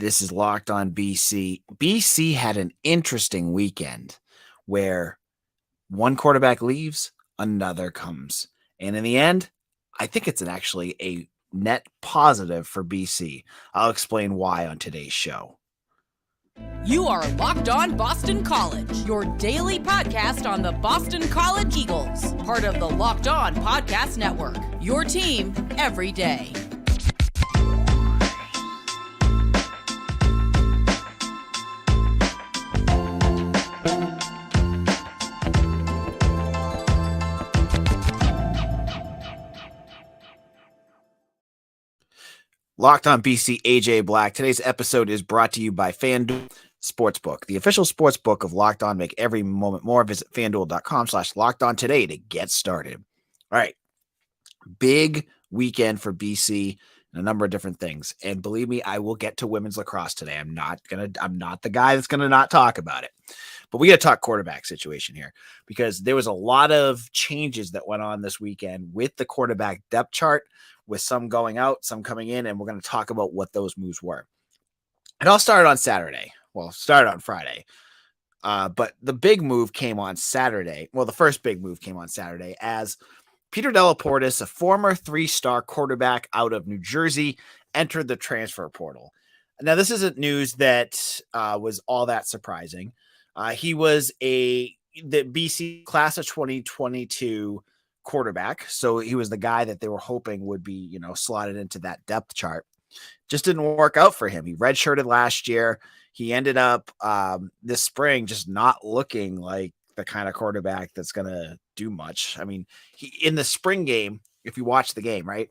This is Locked on BC. BC had an interesting weekend where one quarterback leaves, another comes. And in the end, I think it's actually a net positive for BC. I'll explain why on today's show. You are Locked On Boston College, your daily podcast on the Boston College Eagles, part of the Locked On Podcast Network, your team every day. Locked on BC, AJ Black. Today's episode is brought to you by FanDuel Sportsbook, the official sportsbook of Locked On. Make every moment more. Visit FanDuel.com/LockedOn today to get started. All right. Big weekend for BC and a number of different things. And believe me, I will get to women's lacrosse today. I'm not the guy that's going to not talk about it. But we got to talk quarterback situation here because there was a lot of changes that went on this weekend with the quarterback depth chart, with some going out, some coming in, and we're going to talk about what those moves were. It all started on Saturday. Well, started on Friday. But the big move came on Saturday. Well, the first big move came on Saturday as Peter Delaportis, a former 3-star quarterback out of New Jersey, entered the transfer portal. Now, this isn't news that was all that surprising. He was the BC class of 2022 quarterback. So he was the guy that they were hoping would be, slotted into that depth chart. Just didn't work out for him. He redshirted last year. He ended up this spring just not looking like the kind of quarterback that's going to do much. I mean, in the spring game, if you watch the game, right?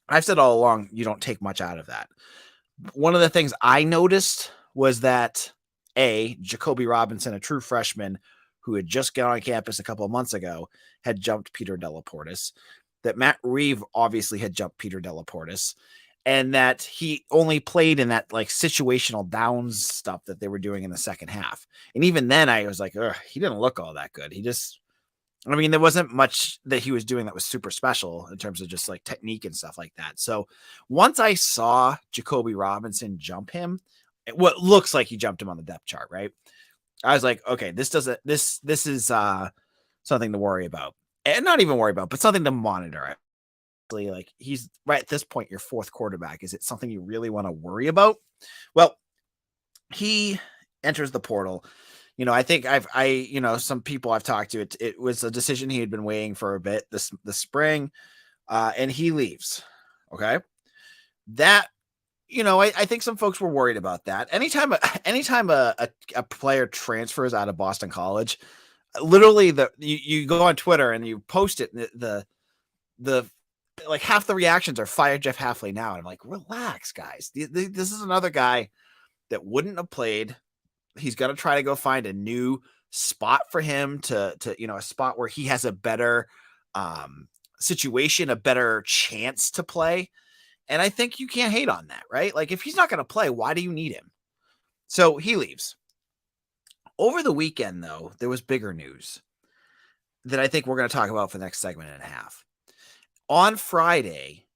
I've said all along, you don't take much out of that. One of the things I noticed was that Jacoby Robinson, a true freshman who had just got on campus a couple of months ago, had jumped Peter Delaportis, that Matt Reeve obviously had jumped Peter Delaportis, and that he only played in that like situational downs stuff that they were doing in the second half. And even then I was like, he didn't look all that good. There wasn't much that he was doing that was super special in terms of just like technique and stuff like that. So once I saw Jacoby Robinson jump him, what looks like he jumped him on the depth chart, right? I was like, okay, this is something to worry about, and not even worry about, but something to monitor. Like, he's right at this point, your fourth quarterback. Is it something you really want to worry about? Well, he enters the portal. I think some people I've talked to, it was a decision he had been waiting for a bit this spring, and he leaves. Okay. That, I think some folks were worried about that. Anytime a player transfers out of Boston College, literally you go on Twitter and you post it, the like half the reactions are fire Jeff Hafley now. And I'm like, relax, guys. This is another guy that wouldn't have played. He's going to try to go find a new spot for him to a spot where he has a better situation, a better chance to play. And I think you can't hate on that, right? Like, if he's not going to play, why do you need him? So he leaves. Over the weekend, though, there was bigger news that I think we're going to talk about for the next segment and a half. On Friday,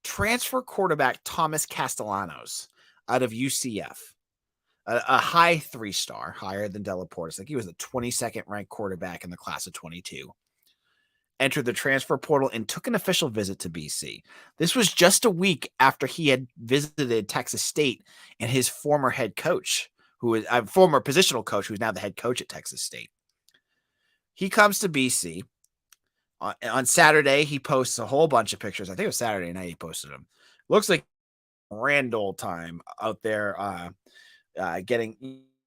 transfer quarterback Thomas Castellanos out of UCF, a high 3-star, higher than Delaportis. Like, he was the 22nd ranked quarterback in the class of 22. Entered the transfer portal and took an official visit to BC. This was just a week after he had visited Texas State and his former head coach, who is a former positional coach, who's now the head coach at Texas State. He comes to BC. On Saturday, he posts a whole bunch of pictures. I think it was Saturday night he posted them. Looks like grand old time out there getting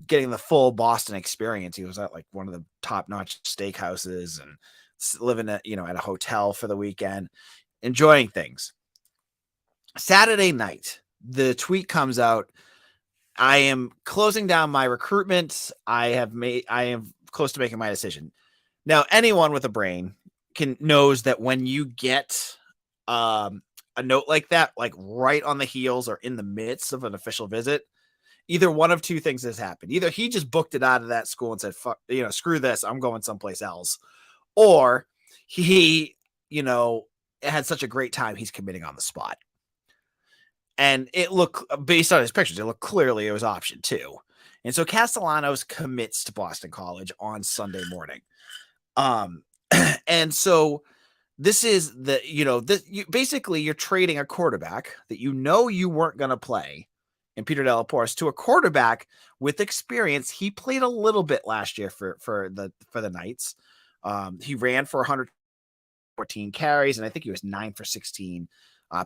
the full Boston experience. He was at like one of the top-notch steakhouses and living at a hotel for the weekend, enjoying things. Saturday night, the tweet comes out. I am closing down my recruitment. I am close to making my decision. Now, anyone with a brain knows that when you get a note like that, like right on the heels or in the midst of an official visit, either one of two things has happened. Either he just booked it out of that school and said, fuck, screw this, I'm going someplace else. Or he, had such a great time, he's committing on the spot. And it looked, based on his pictures, it looked clearly it was option 2. And so Castellanos commits to Boston College on Sunday morning. And so this is basically you're trading a quarterback that you weren't going to play in Peter Delaporte to a quarterback with experience. He played a little bit last year for the Knights. He ran for 114 carries, and I think he was 9 for 16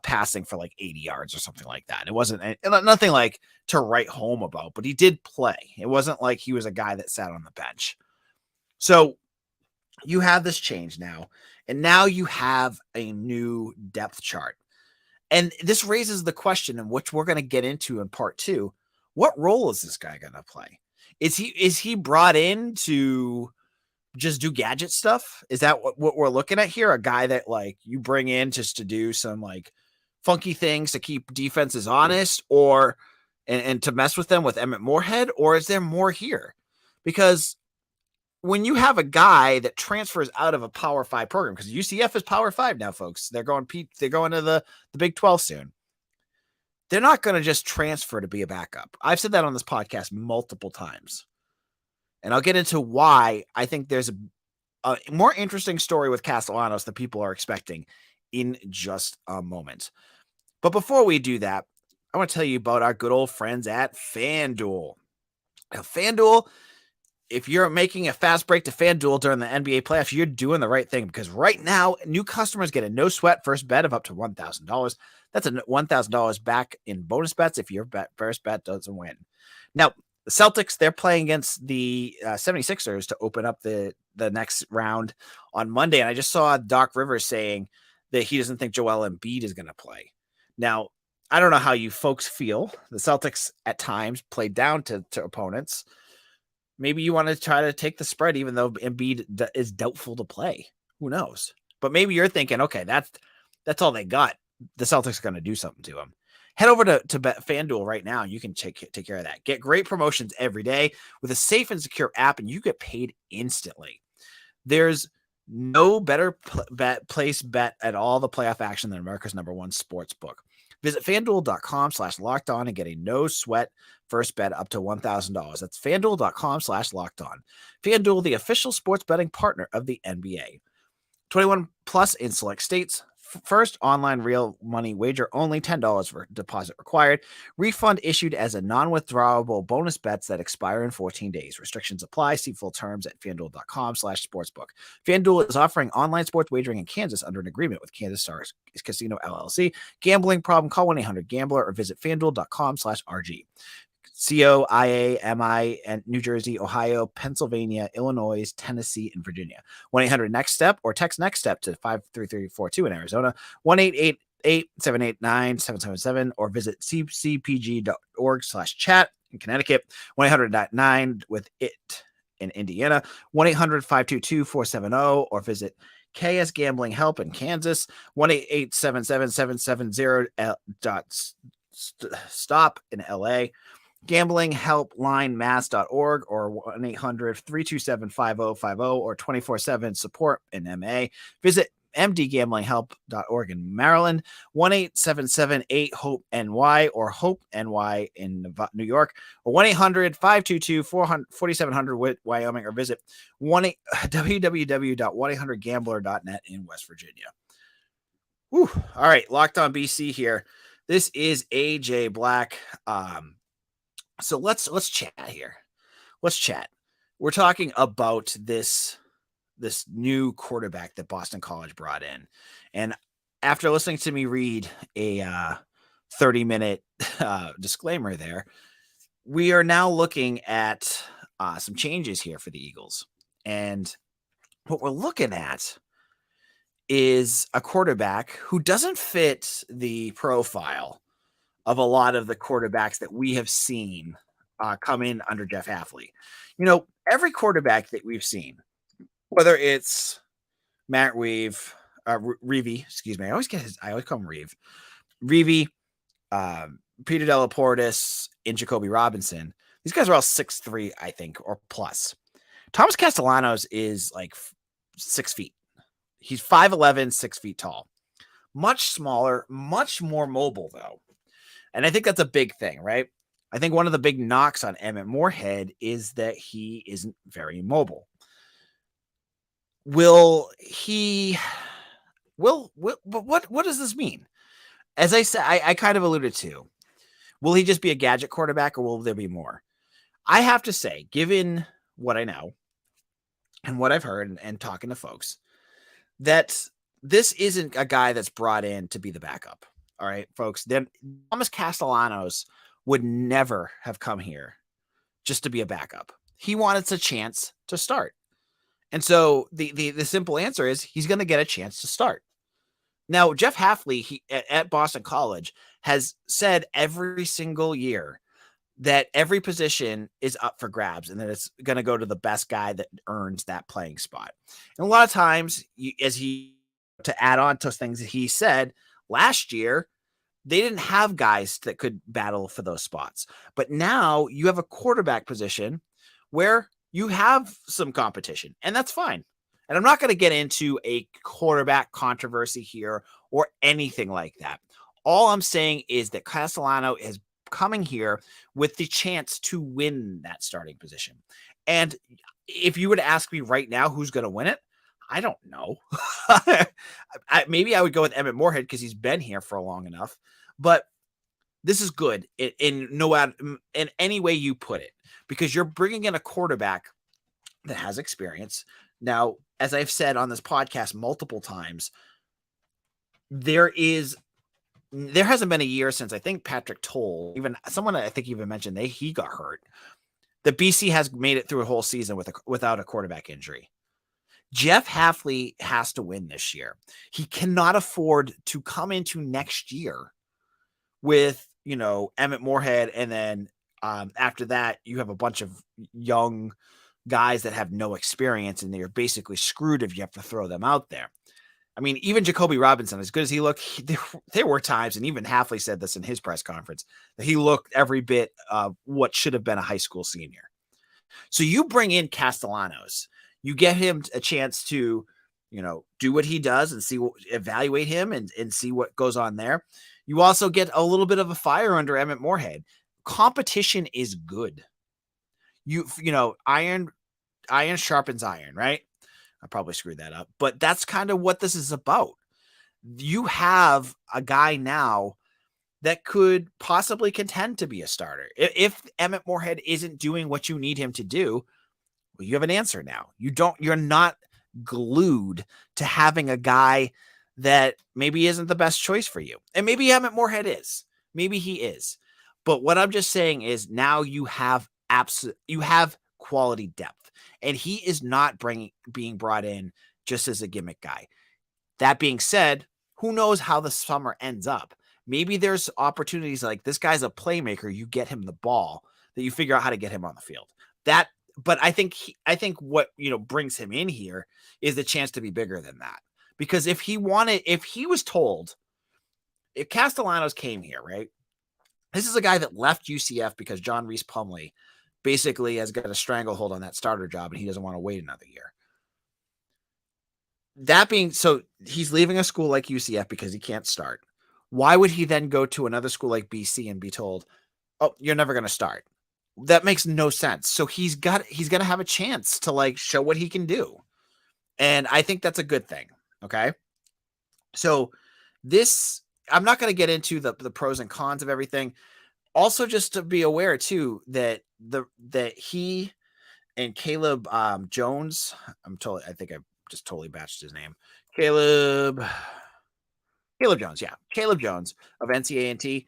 passing for like 80 yards or something like that. It wasn't nothing like to write home about, but he did play. It wasn't like he was a guy that sat on the bench. So you have this change now, and now you have a new depth chart. And this raises the question, in which we're going to get into in part 2. What role is this guy going to play? Is he brought in to just do gadget stuff? Is that what we're looking at here? A guy that like you bring in just to do some like funky things to keep defenses honest, or and to mess with them with Emmett Moorhead? Or is there more here? Because when you have a guy that transfers out of a Power 5 program, because UCF is Power 5 now, folks, they're going to the Big 12 soon. They're not going to just transfer to be a backup. I've said that on this podcast multiple times. And I'll get into why I think there's a more interesting story with Castellanos than people are expecting in just a moment. But before we do that, I want to tell you about our good old friends at FanDuel. Now, FanDuel, if you're making a fast break to FanDuel during the NBA playoffs, you're doing the right thing, because right now, new customers get a no-sweat first bet of up to $1,000. That's a $1,000 back in bonus bets if your first bet doesn't win. Now, the Celtics, they're playing against the 76ers to open up the next round on Monday. And I just saw Doc Rivers saying that he doesn't think Joel Embiid is going to play. Now, I don't know how you folks feel. The Celtics at times play down to opponents. Maybe you want to try to take the spread, even though Embiid is doubtful to play. Who knows? But maybe you're thinking, okay, that's all they got. The Celtics are going to do something to them. Head over to FanDuel right now. You can take care of that. Get great promotions every day with a safe and secure app, and you get paid instantly. There's no better place bet at all the playoff action than America's #1 sports book. Visit FanDuel.com/lockedon and get a no sweat first bet up to $1,000. That's FanDuel.com/lockedon. FanDuel, the official sports betting partner of the NBA. 21 plus in select states. First online real money wager only, $10 for deposit required. Refund issued as a non-withdrawable bonus bets that expire in 14 days. Restrictions apply. See full terms at FanDuel.com/sportsbook. FanDuel is offering online sports wagering in Kansas under an agreement with Kansas Stars Casino LLC. Gambling problem? Call 1-800-GAMBLER or visit FanDuel.com/RG. COIAMI and New Jersey, Ohio, Pennsylvania, Illinois, Tennessee, and Virginia. 1-800-NEXT-STEP or text NEXT STEP to 53342 in Arizona. 1-888-789-777 or visit ccpg.org/chat in Connecticut. 1-800-9 with IT in Indiana. 1-800-522-470 or visit KS Gambling Help in Kansas. 1-877-770-stop in LA. gamblinghelplinemass.org or 1-800-327-5050 or 24/7 support in MA. Visit mdgamblinghelp.org in Maryland. 1-877-8-HOPE-NY or HOPE-NY in New York, or 1-800-522-4700 Wyoming, or visit www.1800gambler.net in West Virginia. Whew. All right, Locked On BC here. This is AJ Black. So let's chat here. Let's chat. We're talking about this new quarterback that Boston College brought in. And after listening to me read a 30-minute disclaimer there, we are now looking at some changes here for the Eagles. And what we're looking at is a quarterback who doesn't fit the profile of a lot of the quarterbacks that we have seen come in under Jeff Hafley. You know, every quarterback that we've seen, whether it's Matt Reeve, Reevy, I always call him Reeve, Reevy, Peter Delaporte, and Jacoby Robinson. These guys are all 6'3", I think, or plus. Thomas Castellanos is like 6 feet. He's 5'11", 6 feet tall. Much smaller, much more mobile, though. And I think that's a big thing, right? I think one of the big knocks on Emmett Moorhead is that he isn't very mobile. Will he but what does this mean? As I said, I kind of alluded to, will he just be a gadget quarterback or will there be more? I have to say, given what I know and what I've heard and talking to folks, that this isn't a guy that's brought in to be the backup. All right, folks. Then Thomas Castellanos would never have come here just to be a backup. He wanted a chance to start. And so the simple answer is he's going to get a chance to start. Now, Jeff Hafley at Boston College has said every single year that every position is up for grabs and that it's going to go to the best guy that earns that playing spot. And a lot of times, to add on to things that he said last year, they didn't have guys that could battle for those spots. But now you have a quarterback position where you have some competition, and that's fine. And I'm not going to get into a quarterback controversy here or anything like that. All I'm saying is that Castellano is coming here with the chance to win that starting position. And if you were to ask me right now who's going to win it, I don't know. Maybe I would go with Emmett Moorhead because he's been here for long enough. But this is good in any way you put it, because you're bringing in a quarterback that has experience. Now, as I've said on this podcast multiple times, there hasn't been a year since I think Patrick Toll, even someone I think even mentioned he got hurt. The BC has made it through a whole season without a quarterback injury. Jeff Hafley has to win this year. He cannot afford to come into next year with, Emmett Moorhead. And then after that, you have a bunch of young guys that have no experience and they're basically screwed if you have to throw them out there. I mean, even Jacoby Robinson, as good as he looked, there were times, and even Hafley said this in his press conference, that he looked every bit of what should have been a high school senior. So you bring in Castellanos, you get him a chance to, do what he does and evaluate him and see what goes on there. You also get a little bit of a fire under Emmett Moorhead. Competition is good. Iron sharpens iron, right? I probably screwed that up, but that's kind of what this is about. You have a guy now that could possibly contend to be a starter. If Emmett Moorhead isn't doing what you need him to do, well, you have an answer now. You're not glued to having a guy that maybe isn't the best choice for you. And maybe Emmett Moorhead is. Maybe he is. But what I'm just saying is now you have quality depth. And he is not being brought in just as a gimmick guy. That being said, who knows how the summer ends up? Maybe there's opportunities like this guy's a playmaker. You get him the ball, that you figure out how to get him on the field. But I think what brings him in here is the chance to be bigger than that. Because if Castellanos came here, right? This is a guy that left UCF because John Reese Plumlee basically has got a stranglehold on that starter job and he doesn't want to wait another year. So he's leaving a school like UCF because he can't start. Why would he then go to another school like BC and be told, "Oh, you're never going to start"? That makes no sense. So he's going to have a chance to show what he can do. And I think that's a good thing. Okay. So I'm not going to get into the pros and cons of everything. Also, just to be aware too, that he and Caleb Jones, I think I just totally batched his name. Caleb Jones. Yeah. Caleb Jones of NCAA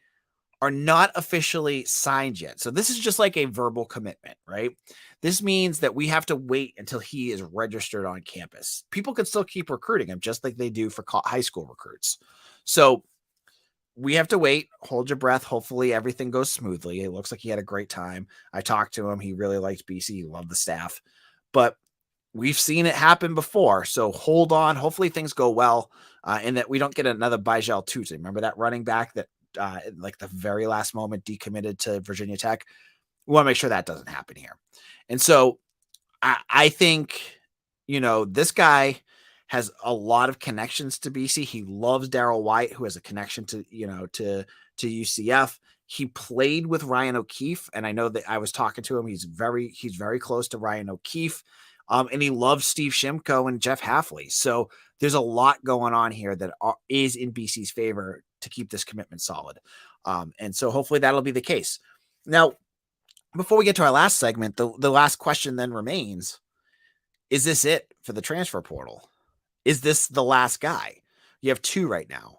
are not officially signed yet. So this is just like a verbal commitment, right? This means that we have to wait until he is registered on campus. People can still keep recruiting him just like they do for high school recruits. So we have to wait, hold your breath. Hopefully everything goes smoothly. It looks like he had a great time. I talked to him. He really liked BC. He loved the staff, but we've seen it happen before. So hold on. Hopefully things go well and that we don't get another Bajel Tuesday. Remember that running back that the very last moment decommitted to Virginia Tech? We want to make sure that doesn't happen here. And so I think, this guy has a lot of connections to BC. He loves Darryl White, who has a connection to to UCF. He played with Ryan O'Keefe, and I know that I was talking to him. He's very close to Ryan O'Keefe, and he loves Steve Shimko and Jeff Hafley. So there's a lot going on here that is in BC's favor to keep this commitment solid. And so hopefully that'll be the case. Now, before we get to our last segment, the last question then remains, is this it for the transfer portal? Is this the last guy? You have 2 right now.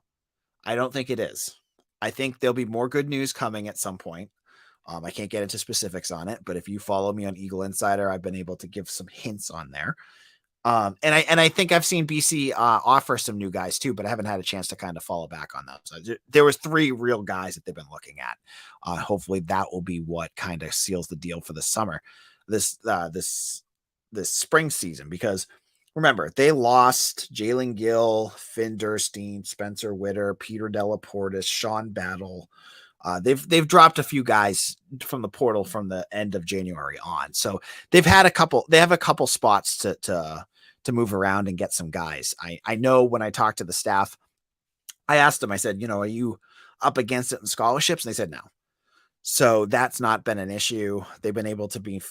I don't think it is. I think there'll be more good news coming at some point. I can't get into specifics on it, but if you follow me on Eagle Insider, I've been able to give some hints on there. And I think I've seen BC offer some new guys too, but I haven't had a chance to kind of follow back on those. So there was 3 real guys that they've been looking at. Hopefully that will be what kind of seals the deal for the summer, this spring season, because remember, they lost Jalen Gill, Finn Durstein, Spencer Witter, Peter Delaportis, Sean Battle. They've dropped a few guys from the portal from the end of January on. So they have a couple spots to move around and get some guys. I know when I talked to the staff, I asked them, I said, are you up against it in scholarships? And they said no. So that's not been an issue. They've been able to be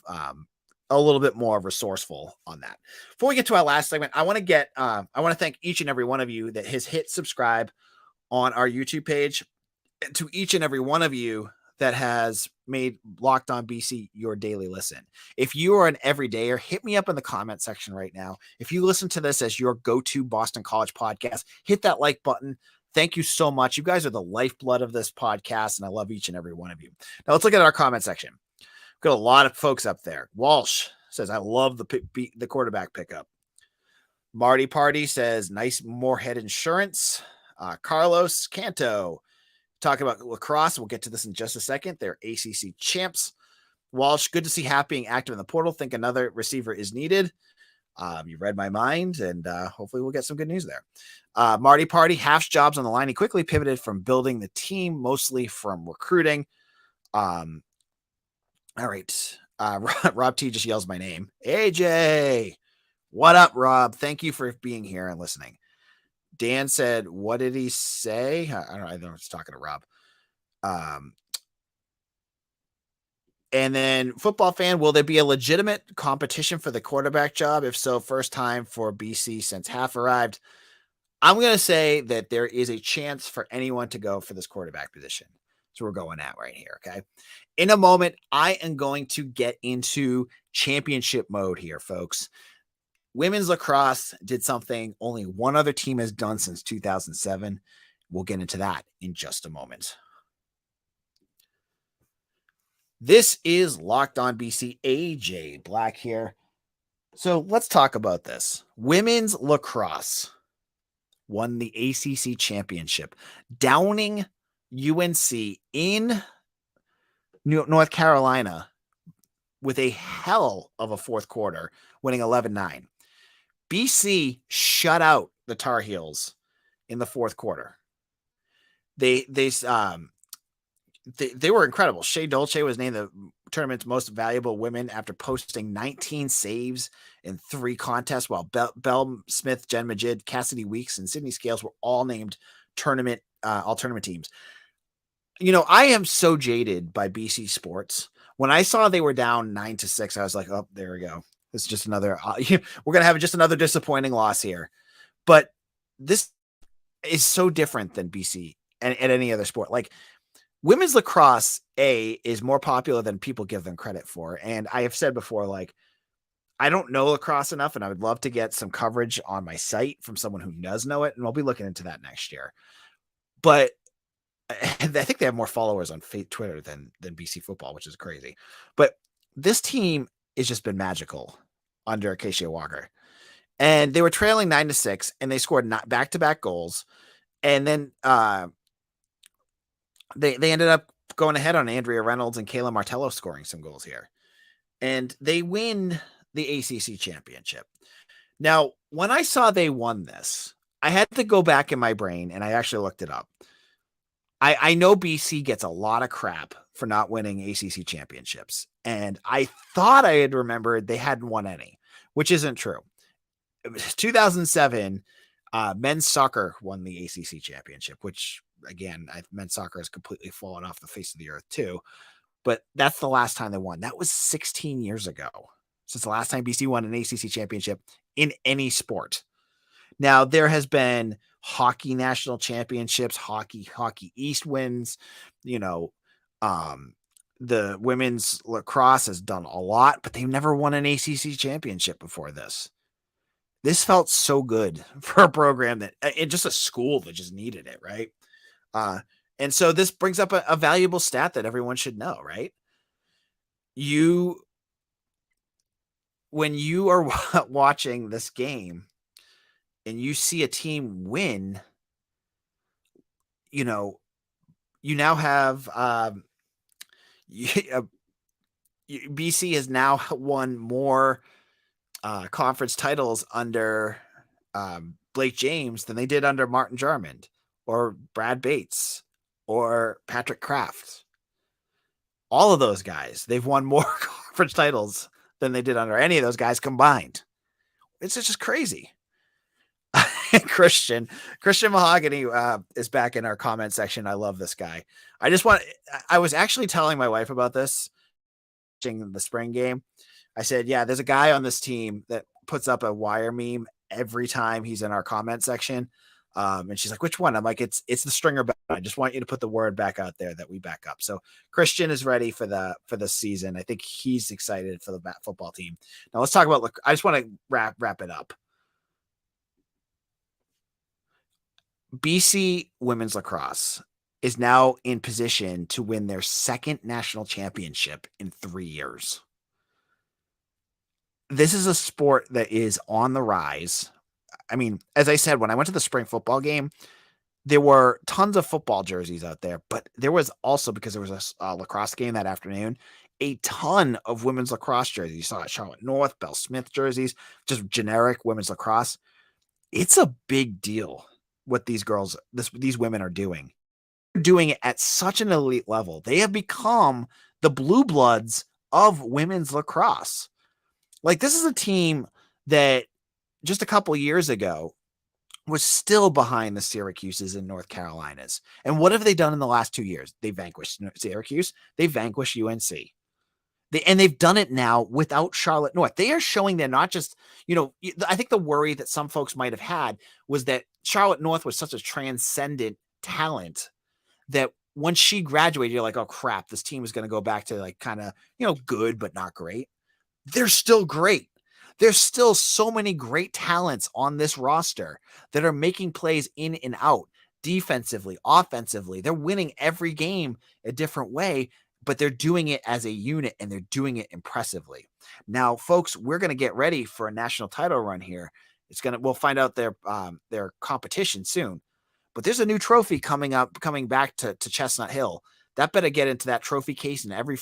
a little bit more resourceful on that. Before we get to our last segment, I want to thank each and every one of you that has hit subscribe on our YouTube page, and to each and every one of you that has made Locked On BC your daily listen. If you are an everydayer, hit me up in the comment section right now. If you listen to this as your go-to Boston College podcast, hit that like button. Thank you so much. You guys are the lifeblood of this podcast, and I love each and every one of you. Now let's look at our comment section. Got a lot of folks up there. Walsh says, I love the quarterback pickup. Marty Party says, nice Moorhead insurance. Carlos Canto talking about Lacrosse. We'll get to this in just a second. They're ACC champs. Walsh, good to see Hap being active in the portal. Think another receiver is needed. You read my mind, and hopefully we'll get some good news there. Marty Party, Hap's jobs on the line. He quickly pivoted from building the team, mostly from recruiting. All right. Rob T just yells my name. AJ. What up, Rob? Thank you for being here and listening. Dan said, what did he say? I don't know. It's talking to Rob. And then football fan, will there be a legitimate competition for the quarterback job? If so, first time for BC since Half arrived. I'm going to say that there is a chance for anyone to go for this quarterback position. So we're going at right here. Okay. In a moment, I am going to get into championship mode here, folks. Women's lacrosse did something only one other team has done since 2007. We'll get into that in just a moment. This is Locked On BC. AJ Black here. So let's talk about this. Women's lacrosse won the ACC Championship, downing UNC in North Carolina with a hell of a fourth quarter, winning 11-9. BC shut out the Tar Heels in the fourth quarter. They were incredible. Shea Dolce was named the tournament's most valuable women after posting 19 saves in 3 contests, while Belle Smith, Jen Majid, Cassidy Weeks, and Sydney Scales were all named all tournament teams. I am so jaded by BC sports. When I saw they were down 9-6, I was like, oh, there we go. It's just another, we're going to have just another disappointing loss here. But this is so different than BC and any other sport. Like, women's lacrosse, is more popular than people give them credit for. And I have said before, like, I don't know lacrosse enough, and I would love to get some coverage on my site from someone who does know it. And we'll be looking into that next year. But I think they have more followers on Twitter than BC football, which is crazy. But this team has just been magical under Acacia Walker. And they were trailing 9-6, and they scored back-to-back goals. And then they ended up going ahead on Andrea Reynolds and Kayla Martello scoring some goals here. And they win the ACC championship. Now, when I saw they won this, I had to go back in my brain, and I actually looked it up. I know BC gets a lot of crap for not winning ACC championships. And I thought I had remembered they hadn't won any, which isn't true. 2007, men's soccer won the ACC championship, which again, men's soccer has completely fallen off the face of the earth too. But that's the last time they won. That was 16 years ago since the last time BC won an ACC championship in any sport. Now, there has been hockey national championships, hockey East wins, the women's lacrosse has done a lot, but they've never won an ACC championship before this. This felt so good for a program that, and just a school that just needed it, right? And so this brings up a valuable stat that everyone should know, right? When you are watching this game and you see a team win, you now have BC has now won more conference titles under Blake James than they did under Martin Jarmond or Brad Bates or Patrick Kraft. All of those guys, they've won more conference titles than they did under any of those guys combined. It's just crazy. Christian Mahogany is back in our comment section. I love this guy. I was actually telling my wife about this watching the spring game. I said, yeah, there's a guy on this team that puts up a wire meme every time he's in our comment section. And she's like, which one? I'm like, it's the stringer back. I just want you to put the word back out there that we back up. So Christian is ready for the season. I think he's excited for the football team. Now let's talk about, I just want to wrap it up. BC women's lacrosse is now in position to win their second national championship in 3 years. This is a sport that is on the rise. I mean, as I said, when I went to the spring football game, there were tons of football jerseys out there, but there was also, because there was a lacrosse game that afternoon, a ton of women's lacrosse jerseys. You saw Charlotte North, Belle Smith jerseys, just generic women's lacrosse. It's a big deal what these women are doing. They're doing it at such an elite level. They have become the blue bloods of women's lacrosse. Like, this is a team that just a couple years ago was still behind the Syracuses and North Carolinas. And what have they done in the last 2 years? They vanquished Syracuse. They vanquished UNC. They've done it now without Charlotte North. They are showing they're not just, I think the worry that some folks might have had was that Charlotte North was such a transcendent talent that once she graduated, you're like, oh crap, this team is going to go back to like kind of, good, but not great. They're still great. There's still so many great talents on this roster that are making plays in and out, defensively, offensively. They're winning every game a different way, but they're doing it as a unit and they're doing it impressively. Now, folks, we're going to get ready for a national title run here. We'll find out their competition soon, but there's a new trophy coming back to Chestnut Hill. That better get into that trophy case and every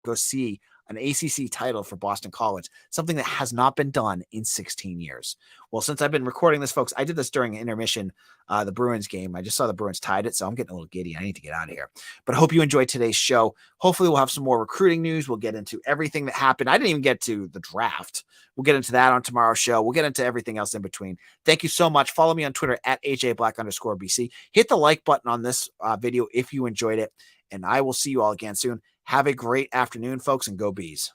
go see an ACC title for Boston College, something that has not been done in 16 years. Well, since I've been recording this, folks, I did this during intermission, the Bruins game. I just saw the Bruins tied it, so I'm getting a little giddy. I need to get out of here. But I hope you enjoyed today's show. Hopefully we'll have some more recruiting news. We'll get into everything that happened. I didn't even get to the draft. We'll get into that on tomorrow's show. We'll get into everything else in between. Thank you so much. Follow me on Twitter at AJBlack_BC. Hit the like button on this video if you enjoyed it, and I will see you all again soon. Have a great afternoon, folks, and go Bees.